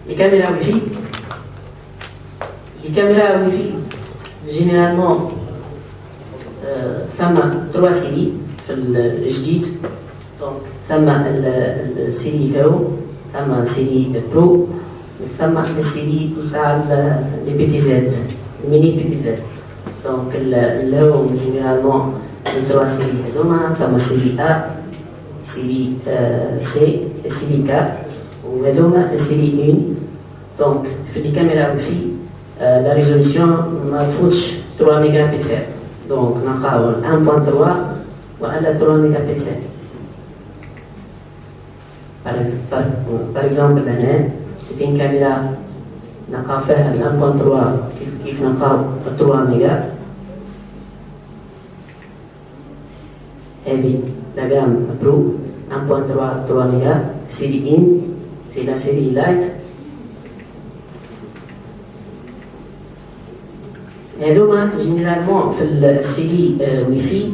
Les caméras Wi-Fi, généralement, ثم 3 séries في الجديد. Donc ثم السيري هاو، ثم سيري برو، ثم السيري نتاع لي بي تي زد، الميني بي تي زد. دونك الهاو جينيرالمون لي 3 سيري هذوما، ثم سيري A، سيري سي، سيري K، وهذوما سيري 1. دونك في لي كاميرا وفي لا ريزوليسيون ما تفوتش 3 ميجا بكسل. دونك نلقاو 1.3 ولا 3 ميجا بكسل. par exemple هنا c'est une caméra نلقاو فيها 1.3 كيف نلقاو 3 ميجا. هذه لا جام برو 1.3 3 ميجا série 1 c'est la série light. هذوما généralement في السيري Wi-Fi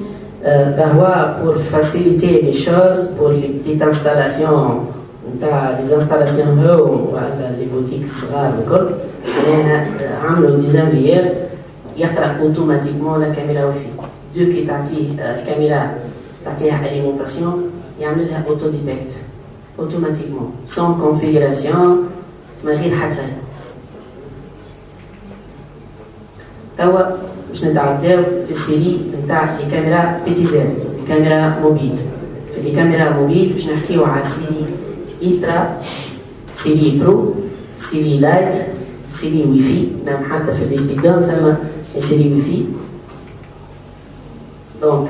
pour faciliter les choses pour les petites installations, les installations home les boutiques صغار الكل. عملوا ديزانفيير يقرأ automatiquement la caméra Wi-Fi. دو كي تعطيه الكاميرا تعطيها alimentation يعمل لها auto detect automatiquement sans configuration من غير حتى شيء. توا باش نتعداو للسيري نتاع لي كاميرا بي تي زد، لي كاميرا موبيل. في لي كاميرا موبيل باش نحكيو على سيري الترا، سيري برو، سيري لايت، سيري ويفي. نعم حتى في الاسبيدون ثم سيري ويفي. دونك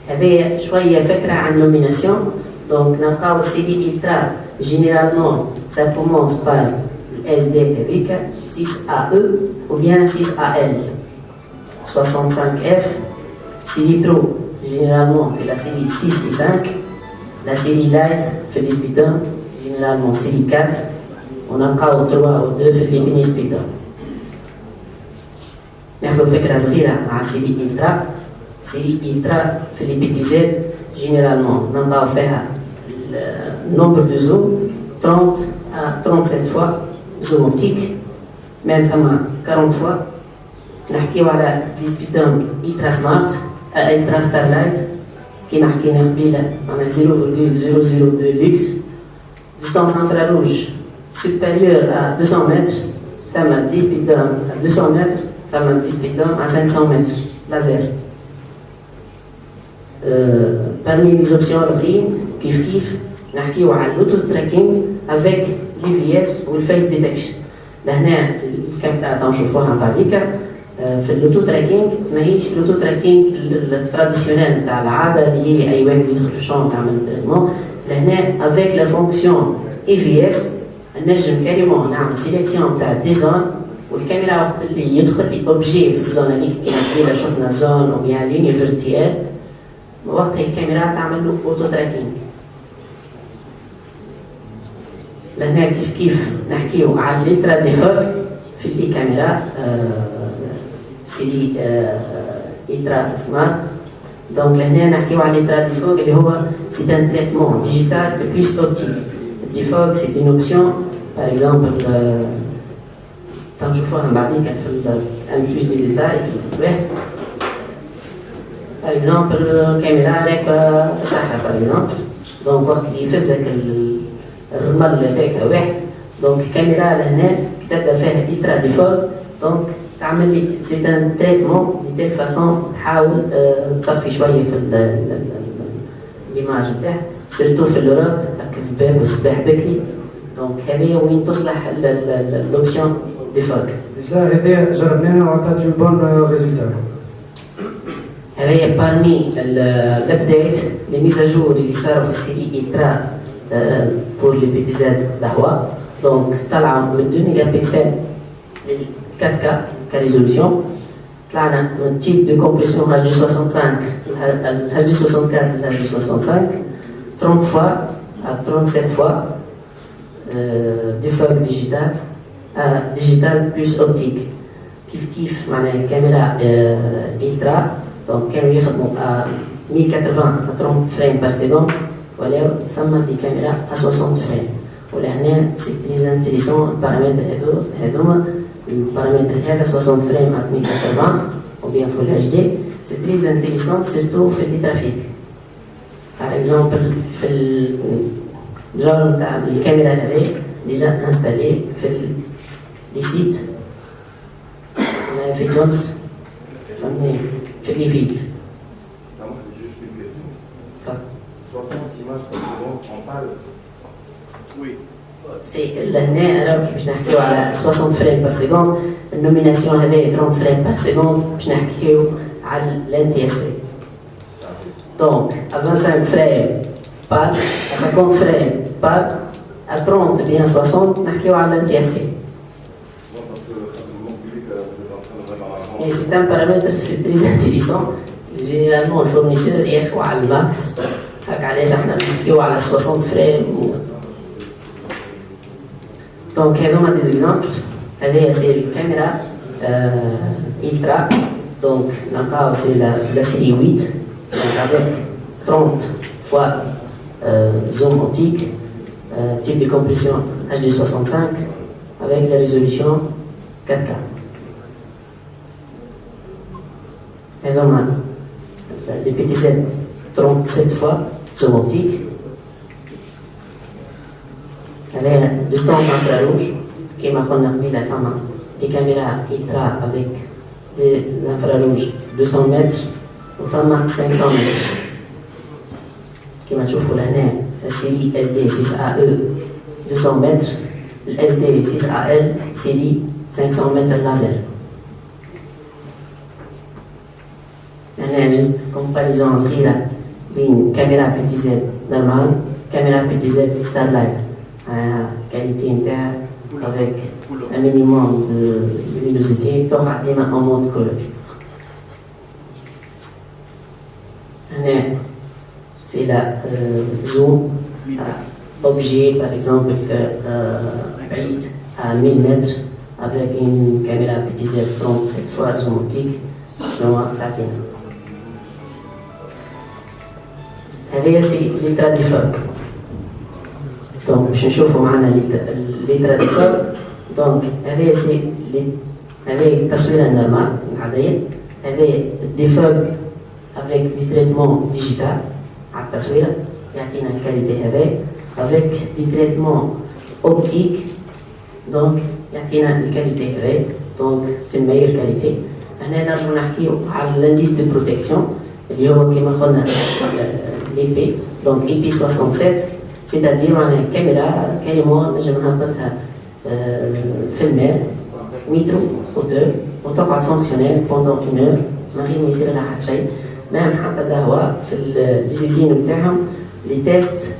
هذه شويه فكره عن النوميناسيون. دونك نلقاو سيري الترا جينيرالمون سا كومونس بار SD avec 6AE ou bien 6AL 65F. Série Pro, généralement c'est la série 6 et 5. La série Light fait les speedons, généralement série 4. On a encore 3 ou 2 fait les mini speedons. ناخذ فكرة صغيرة مع série Ultra. Série Ultra fait les PTZ, généralement نلقاو فيها le nombre de zoom 30 à 37 fois. zoom optique, même 40 fois. نحكيو على ديسبيدون ultra smart ultra starlight كيما حكينا قبيله معناها 0.002 lux. distance infrarouge supérieure à 200 mètres. ثم ديسبيدون à 200 mètres، ثم ديسبيدون à 500 mètres laser. parmi les options الاخرين كيف نحكيو على الاوتو تراكينج avec l'IVS ou le face detection. لهنا الكاميرا نشوفوها بعديك. في الاوتو تراكينج ماهيش الاوتو تراكينج التراديسيونيل نتاع العاده اللي هي اي واحد يدخل في الشونط يعمل تريتمون. لهنا افيك لا فونكسيون IVS نجم كاريمون نعمل سيليكسيون نتاع دي زون، والكاميرا وقت اللي يدخل لي اوبجي في الزون هذيك كيما قبيله شفنا زون او بيان ليني فيرتيال، وقتها الكاميرا تعمل له اوتو تراكينج. لهنا كيف نحكيو على الالترا ديفوك في اللي كاميرا سيري الترا سمارت. دونك لهنا نحكيو على الالترا ديفوك اللي هو سي ان تريتمون ديجيتال بلوس اوبتيك. الديفوك سي اون اوبسيون باغ اكزومبل تنشوفوها من بعديك في ان بلوس دي ديتاي في واحد. باغ اكزومبل كاميرا راكبه في الصحراء باغ اكزومبل، دونك وقت اللي يفزك الرمل هذاك واحد، دونك الكاميرا لهنا تبدا فيها الترا ديفوك. دونك تعمل لي سي ان تريتمون دي تيل فاسون تحاول تصفي شويه في ليماج نتاعها، سيرتو في الاوروب هكا الذباب والصباح بكري. دونك هذه وين تصلح لوبسيون ديفوك. هذه جربناها وعطات جو بون ريزولتا. هذه بارمي الابديت لي ميزاجور اللي صاروا في السيري الترا pour les PTZ d'Ahua. Donc, طلعوا من 2 ميجا بكسل لل 4K كريزولوسيون. طلعنا من تيب دو كومبريسيون HD65 HD64 HD65 30 fois à 37 fois ديفوك ديجيتال ديجيتال بلس اوبتيك. كيف معناها الكاميرا الترا دونك كانوا يخدموا 1080 à 30 فريم بار سيكوند، ولا ثم دي كاميرا à 60 فريم. ولهنا سي تري انتريسون البارامتر هذوما البارامتر هذا 60 فريم à 1080 ou bien Full HD c'est très intéressant surtout في les trafics par exemple في الجار نتاع الكاميرا هذه déjà installé في les sites في تونس في les villes. Juste une question. 60 images par seconde en pâle. Oui. C'est l'année alors que je n'ai على 60 فريم par seconde النوميناسيون هذه 30 فريم par seconde باش نحكيو على l'NTSC. Donc à 25 فريم pâle, à 50 فريم pâle, à 30 bien 60 نحكيو على l'NTSC. Et c'est un paramètre c'est très intéressant. Généralement le fournisseur ياخذ على الماكس هاك علاش احنا نحكيو على 60 فريم. Donc, هذوما des exemples. هذه c'est الكاميرا Ultra. Donc, نلقاو c'est la série 8. Donc, avec 30 fois zoom optique, type de compression HD65 avec la résolution 4K. هذوما les petits 7 37 fois zoom optique. هذه distance infrarouge كما قلنا قبيله فما دي كاميرا ultra avec des infrarouges 200 متر وفما 500 متر كما تشوفوا لهنا السيري SD 6AE 200 متر SD 6AL سيري 500 متر لازر. هنا جست كومباريزون صغيرة بين كاميرا بي تي زد نورمال كاميرا بي تي زد ستارلايت qualité interne avec un minimum de luminosité, توقع ديما en mode couleur. هنا c'est la zoom objet par exemple بعيد à 1000 mètres avec une caméra PTZ 37 fois zoom optique شنو تعطينا. هذه سي l'ultra defoc. Donc, باش نشوفوا معنا l'ultra defoc. Donc, هذه سي هذه التصوير النورمال العادية. هذه الديفوق avec des traitements digital على التصوير يعطينا الكاليتي هذه avec des traitements optiques donc يعطينا الكاليتي هذه donc c'est une meilleure qualité. هنا نرجعوا نحكيو على l'indice de protection اللي هو كما قلنا l'IP donc IP67 c'est-à-dire معناها كاميرا كاريمون نجم نهبطها في الماء متر hauteur وتقعد فونكسيونيل pendant une heure من غير ما يصير لها حتى شيء. مام حتى القهوة في الزيزين بتاعهم لي تيست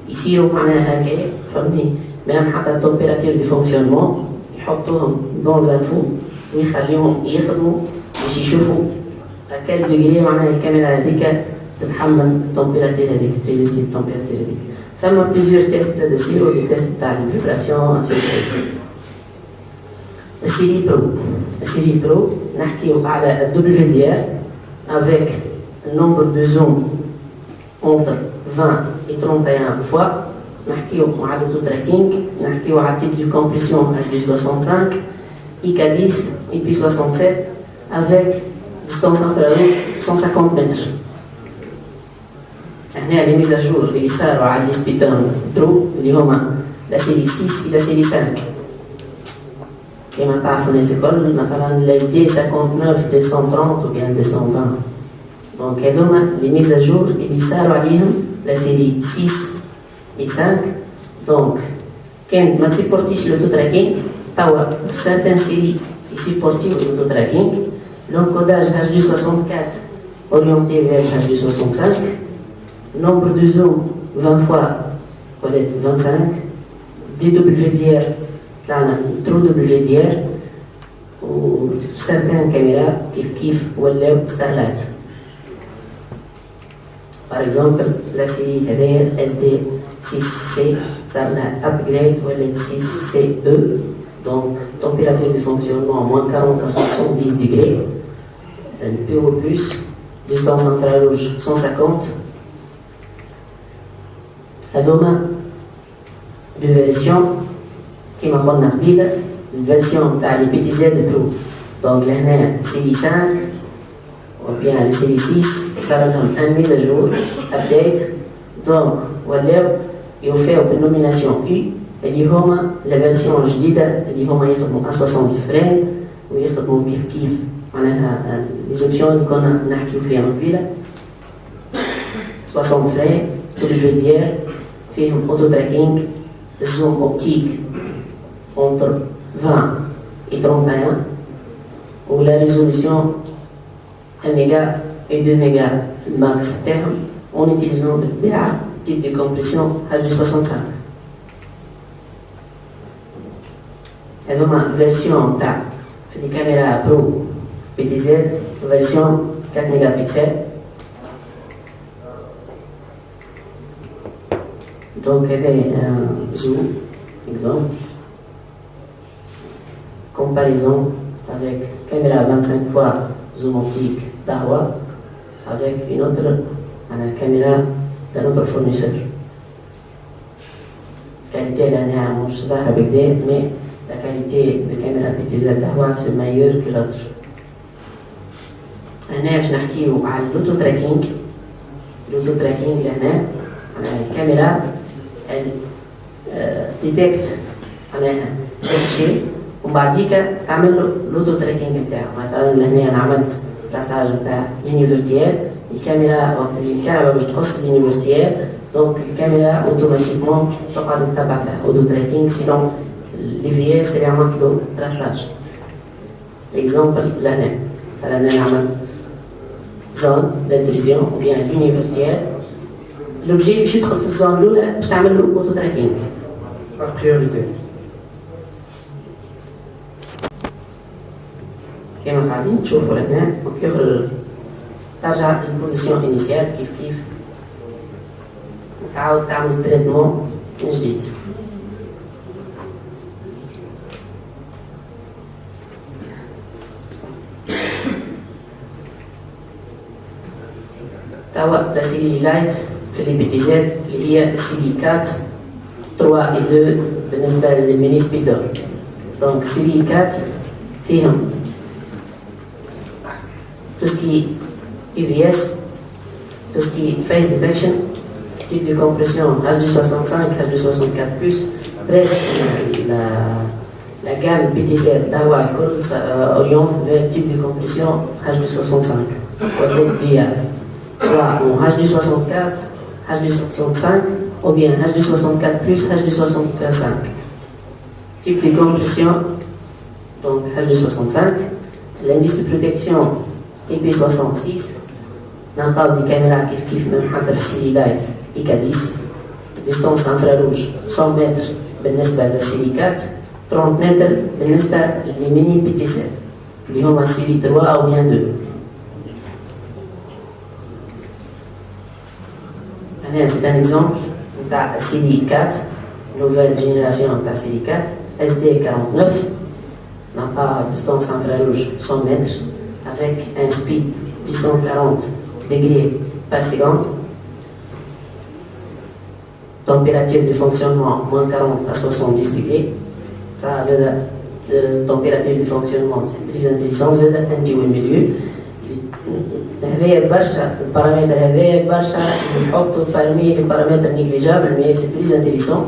يصيروا معناها هكا فهمتني. مام حتى التمبيراتير دي فونكسيونمون يحطوهم دون ان فو ويخليهم يخدموا باش يشوفوا كال دوغري معناها الكاميرا هذيك تتحمل التمبيراتير هذيك تريزيستي التمبيراتير هذيك. ثم بليزيور تيست يصيروا دي تيست تاع الفيبراسيون اسي السيري برو نحكيو على الدبليو دي ار avec un nombre de zooms entre 20 et 31 fois. نحكيو مع l'auto-tracking, نحكيو على type de compression HD65, IK10, IP67 avec distance infrarouge 150 mètres. هنا les mises à jour اللي صاروا على les speedometer برو اللي هما la série 6 et la série 5. كما تعرفوا الناس الكل مثلا الاس دي 59 230 ou bien 220. Donc هذوما les mises à jour اللي صاروا عليهم la série 6 et 5. Donc كانت ما تسيبورتيش l'auto-tracking توا certaines séries يسيبورتيو l'auto-tracking. L'encodage HD64 orienté vers HD65. Nombre de zoom 20 fois peut-être 25. DWDR trou WDR ou certaines caméras kif ولاو Starlight. Par exemple, la série SD6C, ça l'a upgrade ou elle est 6CE, donc température de fonctionnement moins 40 à 70 degrés, PO+, distance infrarouge 150. هذوما de version كما قلنا قبيله الفيرسيون تاع لي بي تي زد برو. دونك لهنا سيري 5 ou bien le série 6 صار لهم ان ميز اجور ابديت. دونك ولاو يوفيو بالنوميناسيون اي اللي هما لا فيرسيون الجديده اللي هما يخدموا 60 فريم ويخدموا كيف معناها لي زوبسيون اللي كنا نحكيو فيها من قبيله 60 فريم دبليو فيهم اوتو تراكينغ زوم اوبتيك entre 20 et 31 ou la résolution 1 méga et 2 méga max terme en utilisant le type de compression HD65. Et donc la version TAP les caméras Pro PTZ version 4 mégapixels. Donc il y avait un zoom exemple. Comparaison avec caméra 25 fois zoom optique d'Ahua avec une autre caméra d'un autre fournisseur. La qualité elle est avec des, mais la qualité de la caméra PTZ d'Ahua c'est meilleure que l'autre. هنا باش نحكيو على l'auto tracking. L'auto tracking هنا الكاميرا elle détecte objet ومن بعديك تعمل له لوتو تراكينج نتاعو. مثلا لهنا انا عملت تراساج نتاع ليني فيرتيال الكاميرا وقت اللي الكهرباء باش تقص ليني فيرتيال دونك الكاميرا اوتوماتيكمون تقعد تتبع فيها اوتو تراكينج سينون لي في اس اللي عملت له تراساج. اكزومبل لهنا مثلا انا عملت زون دانتريزيون وبيان ليني فيرتيال لوبجي باش يدخل في الزون الاولى باش تعمل له اوتو تراكينج بريوريتي. كما قاعدين تشوفوا هنا وتلقى ترجع للبوزيسيون انيسيال كيف تعاود تعمل تريتمون من جديد. توا لا سيري لايت في لي بي تي زد اللي هي سيري 4 3 و 2 بالنسبه للميني سبيدر. دونك سيري 4 فيهم tout ce qui est EVS, tout ce qui est face detection, type de compression HD65, HD64+, presque la gamme PTZ d'Ahua oriente vers le type de compression HD65 ou DIA, soit en HD64, HD65 ou bien HD64+, HD65. Type de compression, donc HD65, l'indice de protection IP66 نلقاو دي كاميرا كيف même حتى في السيري لايت IK10 ديستونس انفراروج 100 متر بالنسبة للسيري 4 30 متر بالنسبة للميني بي تي 7 اللي هما السيري 3 أو bien 2. هنا c'est un exemple نتاع السيري 4 nouvelle génération نتاع السيري 4 SD49 نلقاو distance infrarouge 100 متر avec un speed 140 degrés par seconde, température de fonctionnement moins 40 à 70 degrés. Ça, c'est la température de fonctionnement, c'est très intéressant, c'est un petit milieu. هذايا برشا البارامتر هذايا برشا نحطو parmi les paramètres négligeables mais c'est très intéressant.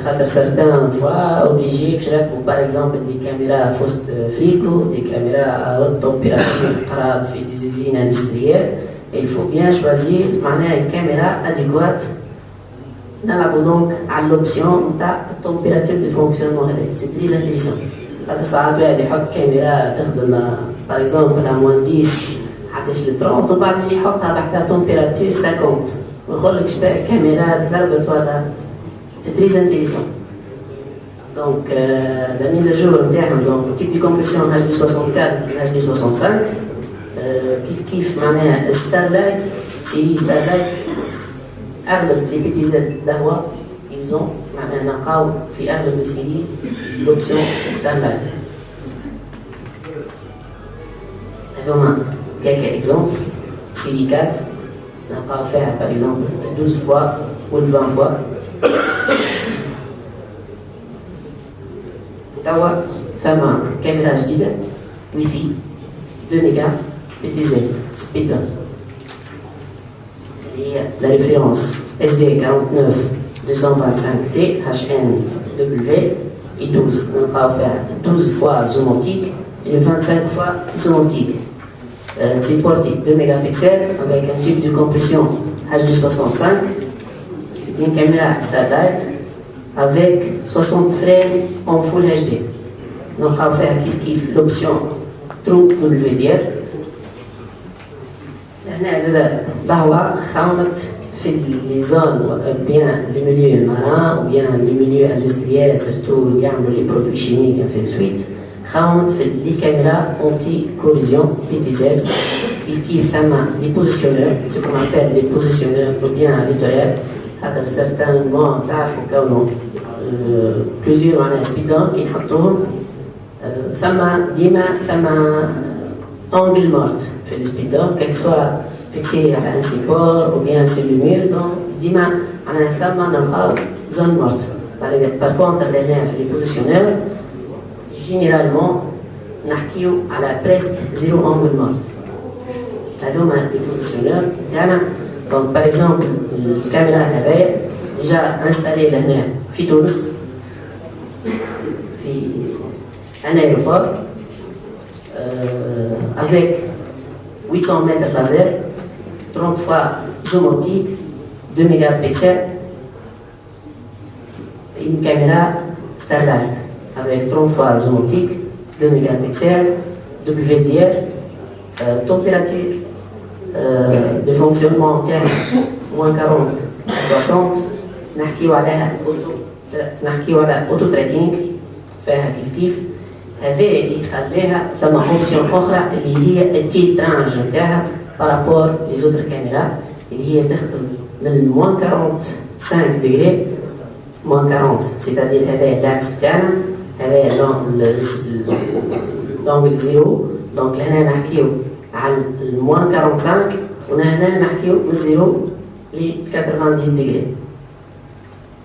خاطر certaines fois obligé باش نركبوا par exemple des caméras fausses frigo, des caméras à haute température قراب في des usines industrielles. Et il faut bien choisir معناها الكاميرا adéquate. نلعبوا donc على l'option نتاع température de fonctionnement هذايا c'est très intéressant. خاطر ساعات واحد يحط كاميرا تخدم par exemple à moins 10 حتى ل 30 وبعد يجي يحطها بحثها température 50 ويقولك شباب الكاميرا ضربت ولا. C'est très intéressant. Donc, la mise à jour interne, donc le type de compression HD64 et HD65, kif معناها Starlight, série Starlight, أغلب les PTZ d'Ahua, ils ont معناها نلقاو في أغلب السيري l'option Starlight. هذوما quelques exemples. Série 4, نلقاو فيها par exemple 12 fois ou 20 fois. توا ثم كاميرا جديدة واي فاي 2 ميجا PTZ speed هي la référence SD 49225T HNW et 12 نلقاو فيها 12 fois zoom optique et 25 fois zoom optique. Supporté 2 mégapixels avec un type de compression HD65. C'est une caméra Starlight avec 60 frames en Full HD. Donc on va faire l'option True WDR. هنا زاد ضهوة خاونت في les zones ou bien les milieux marins ou bien les milieux industriels surtout اللي يعملوا les produits chimiques ainsi de suite. خاونت في les caméras anti-collision PTZ كيف ثم les positionneurs ce qu'on appelle les positionneurs ou bien les toilettes هذا certainement تعرفوا كونه plusieurs معناها سبيدون كي نحطوهم ثم ديما ثم angle mort في السبيدون كيك سوا فيكسي على ان سيبور ou bien sur le mur donc ديما معناها ثم نلقاو زون مورت. par contre لهنا في les positionneurs généralement نحكيو على presque zéro angle mort. هذوما les positionneurs تاعنا donc par exemple الكاميرا هذايا déjà installé لهنا في تونس في un aéroport avec 800 mètres laser, 30 fois zoom optique, 2 mégapixels, une caméra Starlight avec 30 fois zoom optique, 2 mégapixels, WDR, température de fonctionnement terme moins 40 à 60, نحكيو على auto tracking فيها كيف هذا يخليها ثم اوبسيون اخرى اللي هي التيلترانج نتاعها بارابور لي زوتر كاميرا اللي هي تخدم من موان 45 ديجري موان 40 سيتادير هذا لاكس تاعنا هذا لونغل زيرو دونك لهنا نحكيو على الموان 45 وهنا نحكيو من زيرو ل 90 ديجري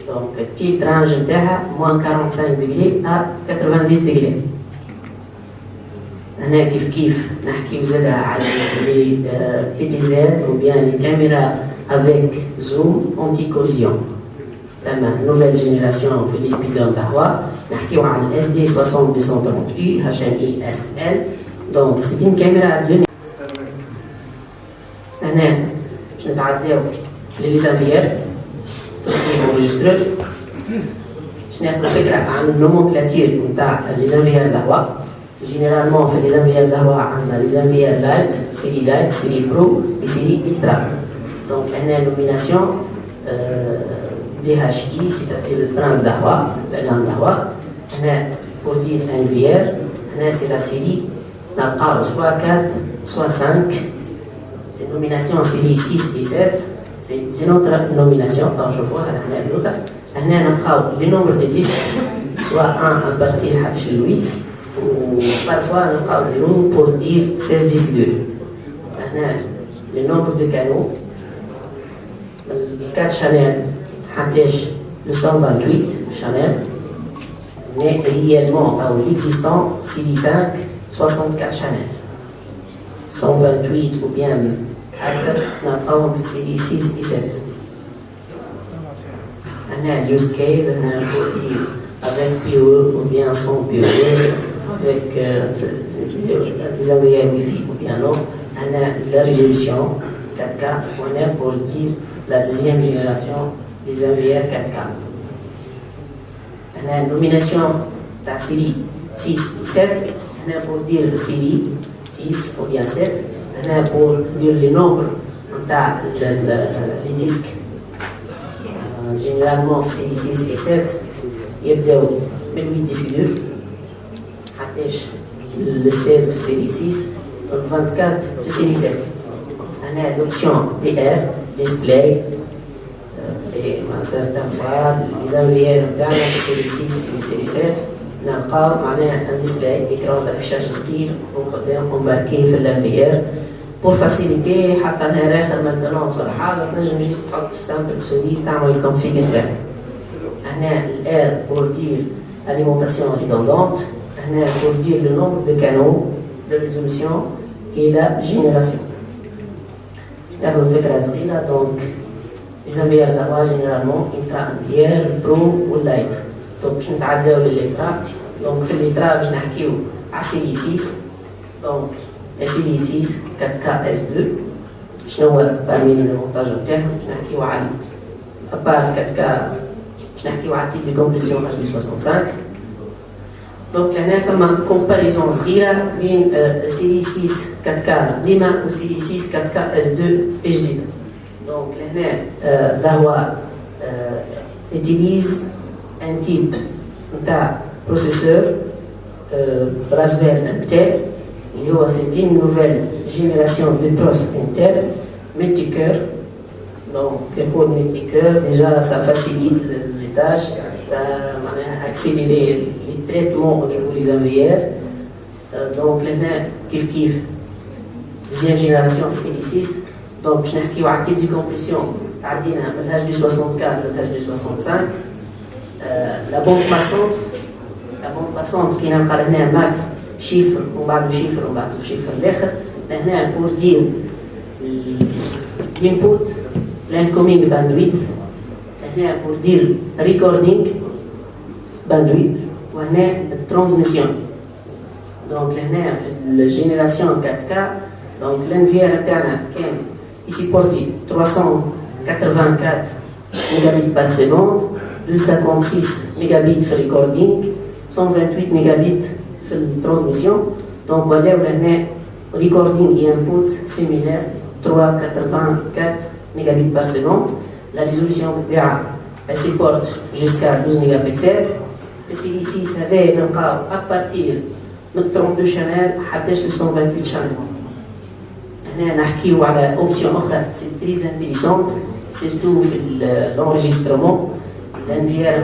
دونك التيلترانج نتاعها موان 45 ديجري ا 90 ديجري. هنا كيف نحكيو زادا على لي PTZ ou bien les caméras avec zoom anti-collision. فما nouvelle génération في les speedons d'Ahwa نحكيو على SD 60230U HNISL donc c'est une caméra de هنا باش نتعداو لي زافير تصميم enregistreur باش ناخذ فكرة عن النومنكلاتير نتاع لي زافير d'Ahwa. Généralement, on fait les MVR d'Ahwa, on a les MVR Light, série Pro et série Ultra. Donc, on a une nomination DHI, c'est-à-dire le brand d'Ahwa, la gamme d'Ahwa. On a, pour dire MVR, c'est la série, soit 4, soit 5. Les nominations série 6 et 7, c'est une autre nomination, quand je vois, on a le nombre de disques, soit 1 à partir de 8. ou parfois نلقاو زيرو pour dire 16 disques durs. هنا le nombre de canaux ال 4 Chanel حتىش le 128 Chanel mais réellement أو l'existant série 5 64 Chanel 128 ou bien أكثر نلقاوهم في série 6 et 7. هنا use case هنا pour dire avec POE ou bien sans POE avec des AVR Wi-Fi ou bien non, on a la résolution 4K, on a pour dire la deuxième génération des AVR 4K. On a une nomination de la série 6 et 7, on a pour dire la série 6 ou bien 7, on a pour dire le nombre les disques. Généralement, série 6 et 7, il y a 8 disques durs. Le 16 في série 6 le 24 في série 7. On a l'option DR, display. C'est certaines fois les AVR نتاعنا في série 6 et série 7 نلقاو معناها un display écran d'affichage صغير وقدام embarqué في الAVR pour faciliter حتى نهار آخر maintenance ولا حاجة تنجم تحط سامبل سوليد تعمل الكونفيغ نتاعك. هنا الR pour dire alimentation redondante, pour dire le nombre de canaux de résolution et la génération. Donc, les enviers d'abord généralement, intra-entière, pro ou light. Donc, je vais l'illettra. Donc, في l'illettra, je vais à CI6. Donc, CI6, 4KS2. Je vais parmi les avantages internes, je vais à part 4K, je vais à type de compression HD65. Donc, là, on a une comparaison entre série 6 4K DIMA ou série 6 4K S2 HD. Donc, là, Dahua utilise un type de processeur Raspberry Intel. C'est une nouvelle génération de processeurs Intel multicœur. Donc, pour multicœur, déjà, ça facilite les tâches, ça accélère les traitements au niveau des AVR. Donc, là, kif, deuxième génération de CI6. Donc, je n'ai qu'à type de compression, à l'âge du 64 à l'âge du 65. La bande passante qui n'a pas le max, chiffre, on va le chiffre, là, pour dire l'input, l'incoming bandwidth, là, pour dire recording bandwidth, ou la transmission. Donc, là, la génération 4K, donc l'NVR interne, ici porté 384 mégabits par seconde, 256 mégabits pour recording, 128 mégabits pour transmission. Donc, voilà, recording et input similaire, 384 mégabits par seconde. La résolution elle supporte jusqu'à 12 mégapixels. Ici, ça va à partir de 32 channels à 128 channels. On a option c'est très intéressante, surtout dans l'enregistrement. L'NVR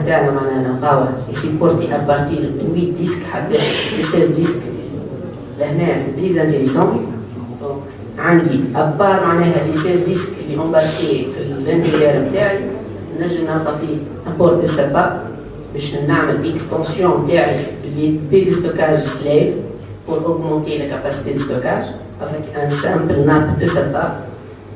est supporté à partir de 8 disques à 16 disques. C'est très intéressant. Donc, à part les 16 disques qui sont embarqués dans l'NVR, nous avons un port SATA باش نعمل extension de stockage slave pour augmenter la capacité de stockage avec un simple NAP de SATA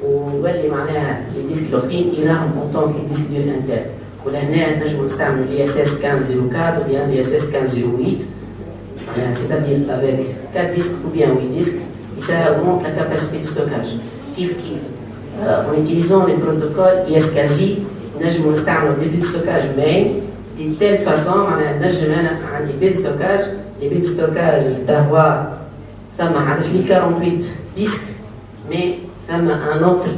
ونولي معناها les disques الاخرين يراهم en tant que disque dur interne. ولهنا نجموا نستعملوا l'ISS 1504 ou bien l'ISS 1508, c'est-à-dire avec 4 disques ou bien 8 disques, et ça augmente la capacité de stockage. En utilisant les protocoles ISCSI, نجموا نستعملوا des bits de stockage main de telle façon نجم انا عندي بيت ستوكاج لي بيت ستوكاج تاعو ثم 11048 ديسك مي ثم ان اوتر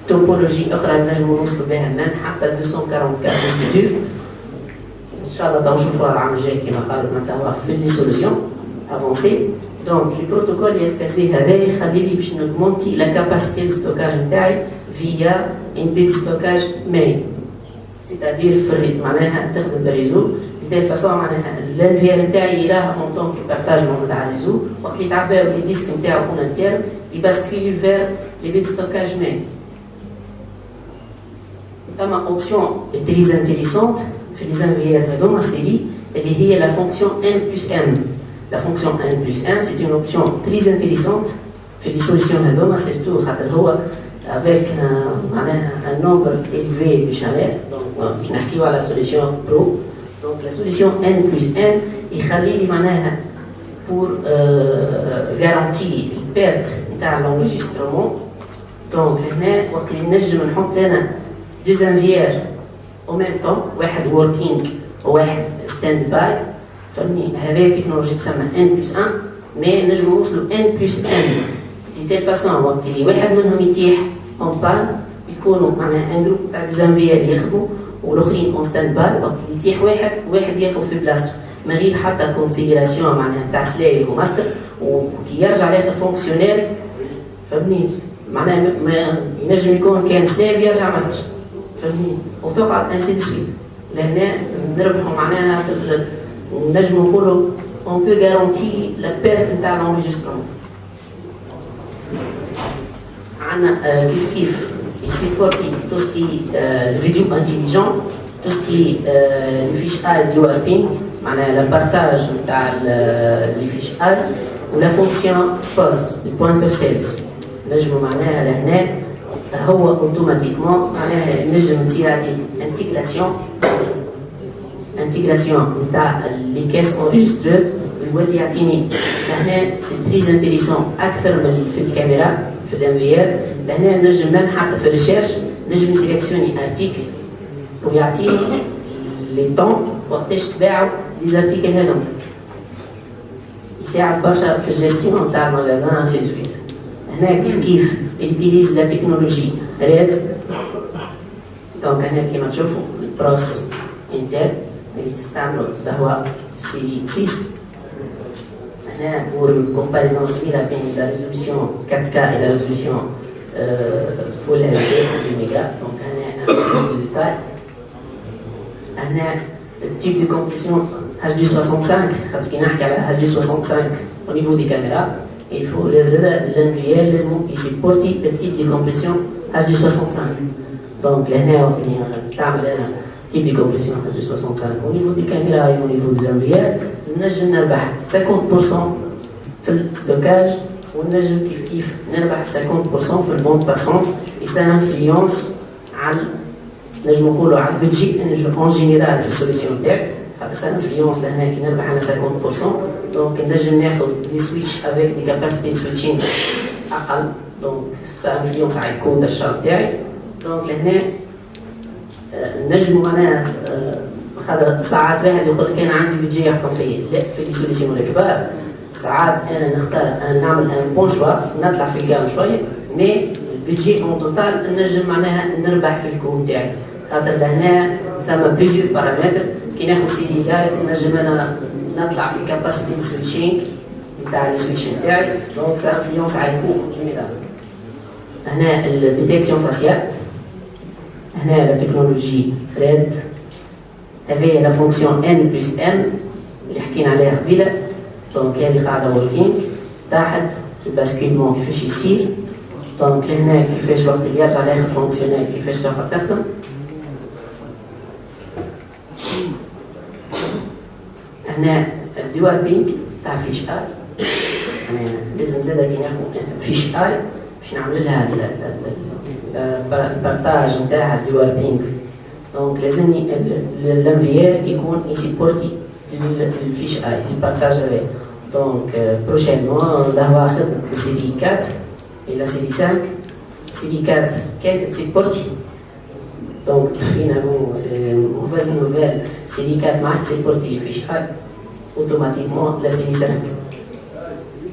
توبولوجي اخرى نجموا نوصلوا بها من حتى 244 ديسك دور ان شاء الله نشوفوها العام الجاي كما قالوا معناتها في لي سوليسيون افونسي. دونك لي بروتوكول يسكاسي هذا يخلي لي باش نغمونتي لا كاباسيتي دو ستوكاج نتاعي فيا ان بيت ستوكاج مين c'est-à-dire معناها تخدم الريزو دي فاصون معناها الانفير نتاعي يراه اون طون كي بارتاج موجود على الريزو وقت اللي تعباو لي ديسك نتاعو اون انترن يباسكولي فير لي بيت ستوكاج مين. فما اوبسيون تري انتريسونت في لي انفير هذوما سيري اللي هي لا فونكسيون n+n. La fonction n+1 c'est une option très intéressante في les solutions هذوما surtout خاطر هو avec un nombre élevé de channels. Donc je n'ai pas la solution pro. Donc la solution n+n يخلي معناها pour garantir perte نتاع l'enregistrement. Donc هنا وقت اللي نجم نحط انا deux enviers au même temps, واحد working وواحد stand by. فهمني هذه التكنولوجيا تسمى n+1 مي نجمو نوصلوا n+n دي تيل فاسون وقت اللي واحد منهم يتيح اون بان يكونوا معناها ان جروب تاع ديزانفيير يخدموا والاخرين اون ستاند باي. وقت اللي يتيح واحد ياخذ في بلاصتو من غير حتى كونفيغوراسيون معناها تاع سلايف وماستر وكي يرجع ياخذ فونكسيونيل. فهمني معناها ينجم يكون كان سلايف يرجع ماستر. فهمني وتقعد انسي دو سويت. لهنا نربحوا معناها في نجم نقولوا on peut garantir la perte نتاع l'enregistrement. عندنا كيف يسيبورتي tout ce qui est le vidéo intelligent, tout ce qui est le fichier du warping, معناها البارتاج نتاع لي فيش ار ولا فونكسيون بوس البوينت اوف سيلز نجموا معناها لهنا هو اوتوماتيكمون معناها نجم تصير هذه انتجراسيون نتاع لي كاس انجستروز ويولي يعطيني لهنا سي تريز انتيليسون اكثر من في الكاميرا في الام في ار. لهنا نجم ميم حتى في الريشيرش نجم سيليكسيوني ارتيكل ويعطيني لي طون وقتاش تباعوا لي زارتيكل هذوما يساعد برشا في الجيستيون نتاع المغازان سي سويت. هنا كيف يوتيليز لا تكنولوجي ريد دونك هنا كيما تشوفوا البروس انتل اللي تستعملوا هو سي 6. هنا pour une comparaison صغيرة بين la résolution 4K et la résolution Full HD 10 mégas. Donc هنا plus de détails. هنا التيب دي كومبريسيون HD65 خاطر كي نحكي على HD65 au niveau des caméras il faut l'NVL لازم يسيبورتي التيب دي كومبريسيون HD65. دونك لهنا وقت اللي نستعمل انا تيب دي كومبريسيون HD65 au niveau des caméras et au niveau des NVL نجم نربح 50% في الستوكاج ونجم كيف نربح 50% في البوند باسون. يسا انفلونس على نجم نقولوا على البودجي اون جينيرال في السوليسيون تاعك خاطر سا انفلونس لهنا كي نربح انا 50% دونك نجم ناخذ دي سويتش افيك دي كاباسيتي سويتشين اقل دونك سا انفلونس على الكود الشارب تاعي. دونك لهنا نجموا معناها خاطر ساعات واحد يقول لك انا عندي بيجي يحكم فيا لا في لي سوليسيون الكبار ساعات انا نختار انا نعمل ان بون شوا نطلع في الجام شويه مي البيجي اون توتال نجم معناها نربح في الكود تاعي خاطر لهنا ثم بليزيور بارامتر كي ناخذ سيليات نجم انا نطلع في الكاباسيتي دي سويتشينغ نتاع لي سويتشين تاعي دونك سا انفلونس على الكود جينيرال. هنا الديتيكسيون فاسيال هنا لا تكنولوجي ريد هذه لا فونكسيون ان بلس ان اللي حكينا عليها قبيله. دونك هذه قاعده وركينغ تحت الباسكيلمون كيفاش يصير. دونك هنا كيفاش وقت اللي يرجع لاخر فونكسيونيل كيفاش تقعد تخدم. هنا الدوال بينك تاع الفيش ار لازم زاده كي ناخذ فيش ار باش نعمل لها البارتاج نتاعها الدوال بينك. دونك لازمني الانفيال يكون يسيبورتي الفيش اي البارتاج هذا. دونك بروشينمون هو واخد سيري 4 الى سيري 5 سيري 4 كانت تسيبورتي دونك فينا بون سي موفاز نوفيل سيري 4 ما عادش تسيبورتي الفيش اي اوتوماتيكمون لا سيري 5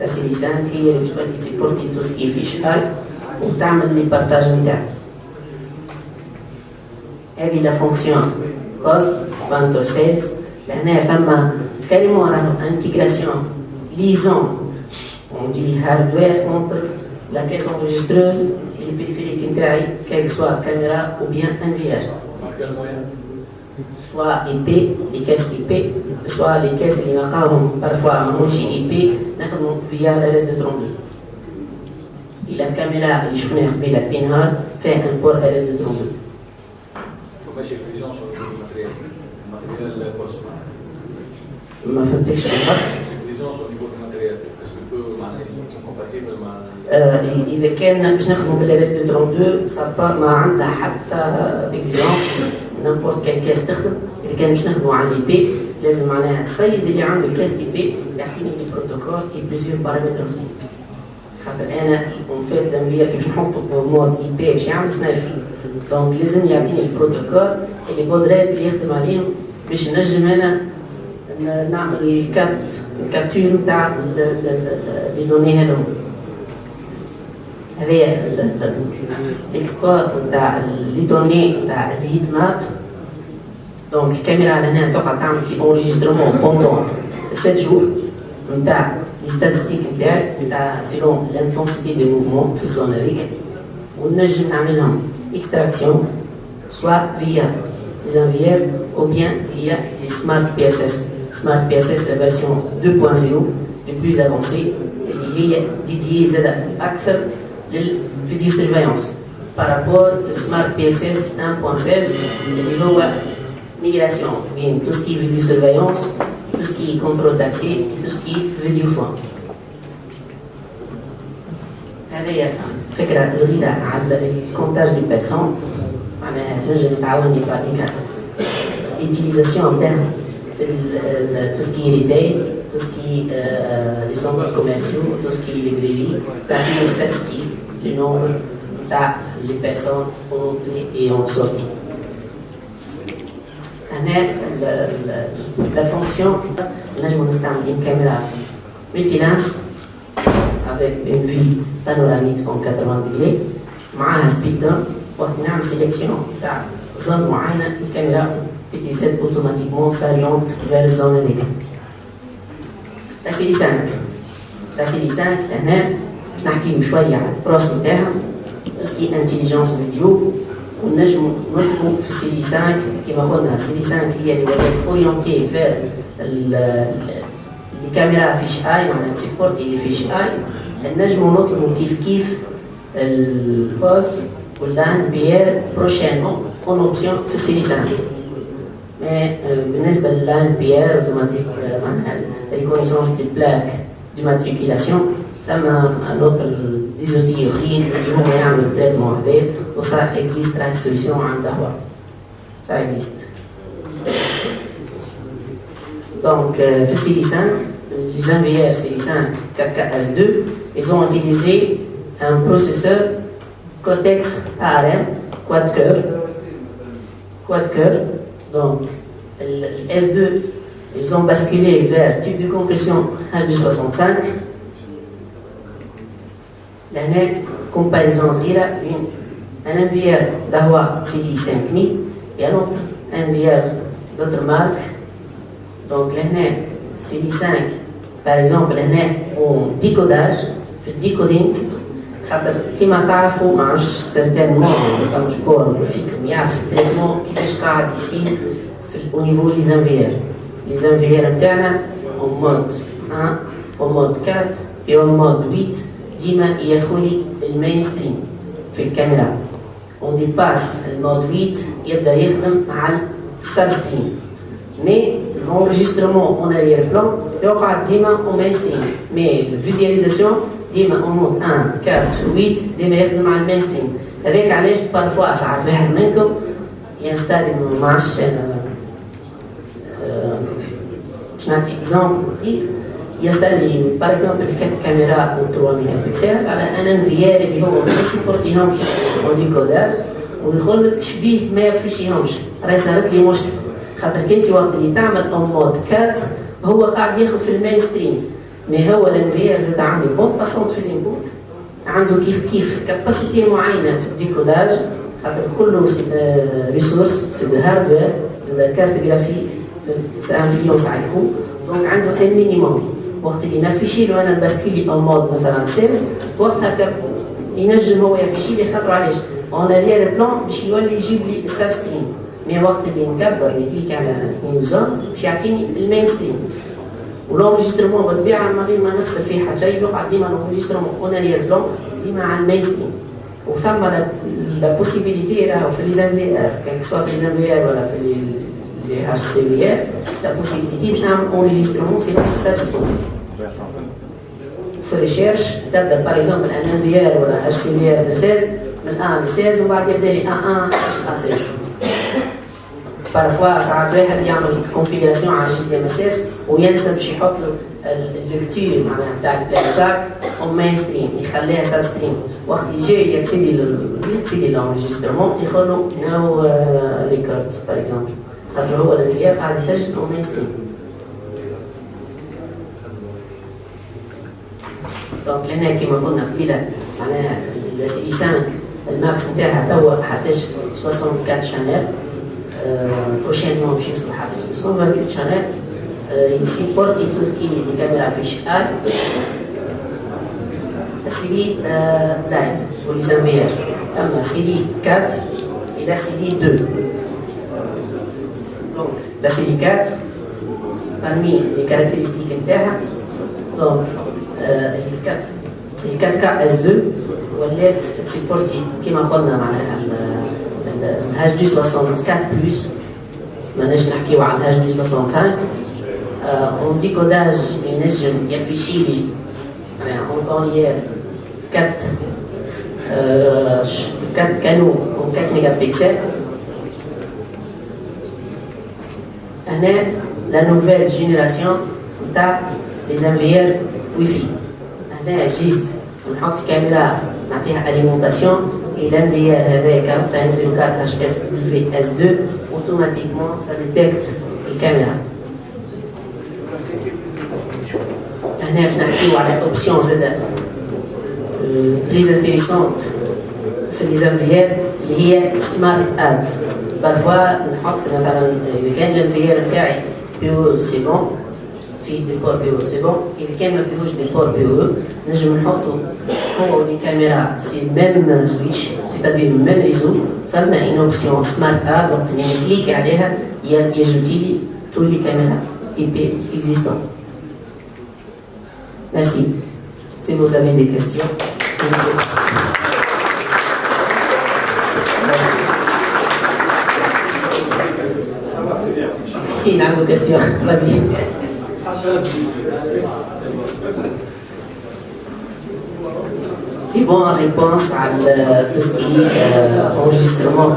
لا سيري 5 هي اللي باش تولي تسيبورتي تو سكي فيش اي وتعمل لي بارتاج نتاعها. هذه لا فونكسيون كوز بوينت اوف سيلز. لهنا ثم كاريمون راهو انتيغراسيون ليزون اون دي هاردوير اونتر لا كيس انجستروز لي بيريفيريك نتاعي كيل سوا كاميرا او بيان ان في ار سوا اي بي لي كاس اي بي سوا لي كاس اللي نلقاهم بارفوا ماهمش اي بي نخدموا فيا لا ريز دو 32. الى كاميرا اللي شفناها قبيله بينهار فيها ان بور ريز دو 32. ماشي اكزيجونس sur الماتيريال بوست ما فهمتكش بالضبط. اكزيجونس au niveau du matériel est-ce que peut معناها compatible مع اذا كان باش نخدموا بالريس دو 32 صابا ما عندها حتى اكزيجونس نيمبورت كال كاس تخدم. اذا كان باش نخدموا على الاي بي لازم معناها السيد اللي عنده الكاس اي بي يعطيني البروتوكول اي بليزيور بارامتر اخرين خاطر انا اون فيت الانفير كي باش نحطو مود اي بي باش يعمل سنايفر دونك لازم يعطيني البروتوكول اللي بودرات اللي يخدم عليهم باش نجم انا نعمل الكابتور نتاع لي دوني هذوما. هذايا الاكسبورت نتاع لي دوني نتاع الهيت ماب. دونك الكاميرا لهنا تقعد تعمل في اونجسترومون بوندون 7 جور نتاع لي ستاتستيك نتاعي نتاع سيلون لانتونسيتي دي موفمون في الزون هذيك ونجم نعمل لهم اكستراكسيون سوا فيا les envières ou bien via les Smart PSS. Smart PSS la version 2.0 le plus avancée اللي هي dédiée أكثر للفيديو سيرفيونس par rapport au Smart PSS 1.16 اللي هو migration بين tout ce qui est vidéo surveillance tout ce qui est contrôle d'accès et tout ce qui est vidéophone. هذه فكرة صغيرة على الكونتاج دي بيرسون معناها تنجم تعاوني بعديك l'utilisation نتاعها في tout ce qui est retail, tout ce qui est les centres commerciaux, tout ce qui est librairie, تعطي les statistiques, le nombre les personnes en entrée et en sortie. La fonction, نجم نستعمل une caméra multilens avec une vue panoramique 180 degrés معاها سبيكتر وقت نعمل سيليكسيون تاع زون معينة الكاميرا بتزيد اوتوماتيكمون ساريونت vers الزون هذيك. لا سيري 5 هنا نحكي شوية على البروس نتاعها تسكي انتيليجنس فيديو ونجم نطلبوا في السيري 5 كما قلنا السيري 5 هي اللي ولات اورينتي فير الكاميرا فيش اي معناها تسيبورتي اللي فيش اي نجموا نطلبوا كيف البوز واللان بيير بروشينمون اون اوبسيون في السيري 5. مي بالنسبه للان بيير اوتوماتيك معناها ريكونيسونس دي بلاك دي ماتريكيلاسيون ثم نوتر ديزوتي اخرين اللي هما يعملوا التريتمون هذا وصا اكزيست راهي سوليسيون عندها هو سا اكزيست. Donc, في série 5, les NVR série 5 4K-S2, ils ont utilisé un processeur Cortex ARM quad-cœur. Donc, le S2, ils ont basculé vers type de compression H265. Là, comparaison un NVR d'Ahua série 5000 et un autre NVR d'autre marque. Donc, là, série 5, par exemple, là, au décodage, في الديكودينج خاطر كيما تعرفوا ما عادش سيرتينمون ما فهمش كون فيكم يعرف التريتمون كيفاش قاعد يصير في او نيفو لي زانفيير. لي زانفيير نتاعنا اون مود 1 اون مود 4 اي اون مود 8 ديما ياخولي المين ستريم في الكاميرا. اون ديباس المود 8 يبدا يخدم على السب ستريم. مي l'enregistrement en arrière-plan يوقع ديما au mainstream. مي الفيزياليزاسيون ديما en mode 1 4 8 ديما يخدم على المينستريم. هذاك علاش بارفوا ساعات واحد منكم ينستالي معش باش نعطي اكزامبل صغير ينستالي باغ اكزومبل 4 كاميرا و 3 ميجا بكسل على ان انفيار اللي هو ما يسيبورتيهمش اون ديكوداج ويدخل لك شبيه ما يفرشيهمش. راهي صارت لي مشكل خاطر كنتي وقت اللي تعمل اون مود 4 هو قاعد ياخذ في المين ستريم. مي هو الانفيار زاد عنده بون باسونت في الانبوت عنده كيف كاباسيتي معينه في الديكوداج خاطر كله ريسورس سي دو هاردوير زاد كارت جرافيك سي انفلونس على الكو. دونك عنده ان مينيموم وقت اللي نفيشي له انا نباسكيلي اون مود مثلا 16 وقتها ينجم هو يفيشي لي خاطر علاش اون اريير بلان باش يولي يجيب لي السب ستريم. مي وقت اللي نكبر نكليك على اون زون باش يعطيني المين ستريم. والانجسترمون بالطبيعه ما غير ما نخسر فيه حتى شيء يقع ديما الانجسترمون اون اريير بلان ديما على المين ستريم. وثم لا بوسيبيليتي راهو في لي زانفيير كان سوا في لي زانفيير ولا في لي اتش سي في ار لا بوسيبيليتي باش نعمل انجسترمون سي السب ستريم. في الريشيرش تبدا باغ اكزومبل ان انفيير ولا اتش سي في ار دو 16 من 1 ل 16 ومن بعد يبدا لي 1 16. بارفوا ساعات واحد يعمل كونفيغوراسيون على جي دي ام اس اس وينسى باش يحط له الليكتور معناها تاع البلاي باك او مين ستريم يخليها سب ستريم. وقت يجي يكسيدي لونجسترمون يقول له نو ريكورد باغ اكزومبل خاطر هو الانفيار قاعد يسجل او مين ستريم. دونك هنا كيما قلنا قبيله معناها السي 5 الماكس نتاعها توا حتىش 64 شانيل. Prochainement, je suis sur 128 channels. Il supporte tout ce qui est les caméras fisheye, la série Light pour les NVR, la série 4 et la série 2. Donc, la série 4, parmi les caractéristiques internes, donc le 4K S2, واللي supporte كما قلنا معناها الاتش دي 64 بلس ماناش نحكيو على الاتش دي 65 en décodage ينجم يفيشي لي en temps réel 4 canaux en 4 mégapixels. La nouvelle génération des NVR Wi-Fi. Juste نحط كاميرا نعطيها alimentation et l'NVR avec 4.04HSWS2 automatiquement ça détecte la caméra. هنا باش نحكيو على اوبسيون زاده تري انتريسونت في لي زانفيير اللي هي سمارت اد. بارفوا نحط مثلا اذا كان الانفيير نتاعي بي او سي بون فيه ديكور بي او سي بون، اذا كان ما فيهوش ديكور بي او نجم نحطو هو لي كاميرا سي ميم سويتش سيتادير ميم ريزو. ثم ان اوبسيون سمارت اد وقت اللي نكليكي عليها يجوتيلي تو لي كاميرا اي بي اكزيستون. Merci. Si vous avez des questions, n'hésitez pas. Si, il y a vos questions, vas-y. C'est bon en réponse à tout ce qui est enregistrement.